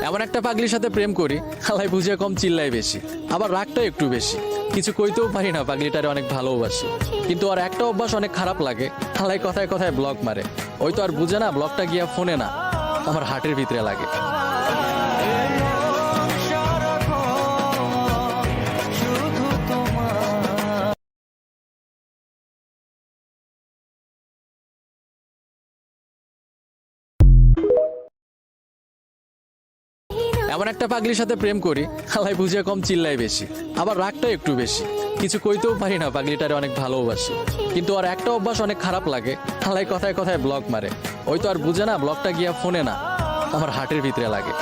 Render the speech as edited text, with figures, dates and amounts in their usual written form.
এমন একটা পাগলির সাথে প্রেম করি, হালাই বুঝে কম চিল্লাই বেশি, আবার রাগটা একটু বেশি। কিছু কইতেও পারি না, পাগলিটারে অনেক ভালোবাসি, কিন্তু আর একটা অভ্যাস অনেক খারাপ লাগে, হালাই কথায় কথায় ব্লক মারে। ওই তো আর বুঝে না, ব্লকটা গিয়া ফোনে না, আমার হার্টের ভিতরে লাগে। এমন একটা পাগলির সাথে প্রেম করি, হালাই বুঝে কম চিল্লাই বেশি, আবার রাগটা একটু বেশি। কিছু কইতেও পারি না, পাগলিটারে অনেক ভালোবাসি, কিন্তু আর একটা অভ্যাস অনেক খারাপ লাগে, হালাই কথায় কথায় ব্লক মারে। ওই তো আর বুঝে না, ব্লকটা গিয়া ফোনে না, আমার হার্টের ভিতরে লাগে।